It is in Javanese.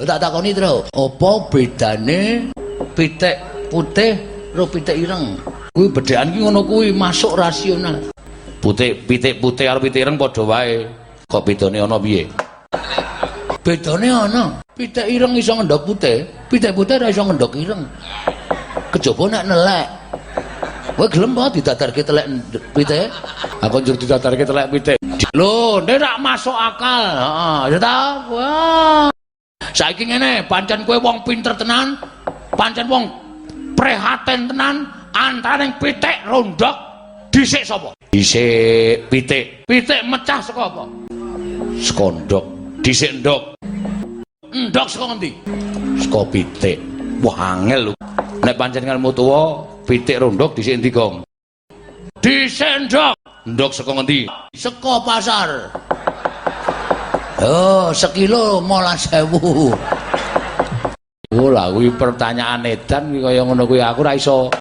Tak takoni terus, apa bedane pitik putih karo pitik ireng? Kuwi bedhekan ki ngono kuwi masuk rasional. Pitik putih karo pitik ireng padha wae. Kok bedane ana piye? Bedane ana. Pitik ireng iso ngendhog putih, pitik putih ora iso ngendhog ireng. Kejaba nek nelek. Kowe gelem apa didadarke telek pitik? Aku njur didadarke telek pitik. Lho, nek rak masuk akal. Heeh, ya ta? Wah. Saiki ngene, pancen kowe wong pinter tenan, pancen wong prihatin tenan, antaraning pitik rondok dhisik sapa? Dhisik pitik. Pitik mecah saka apa? Saka ndok. Dhisik ndok. Ndok saka ngendi? Saka pitik. Wah angel lho. Nek pancen ngelmu tuwa, pitik rondok dhisik endi, Gong? Dhisik ndok. Ndok saka ngendi? Saka pasar. Oh, sekilo 15.000. Oh, lah kuwi pertanyaan edan kaya ngono kuwi aku ora iso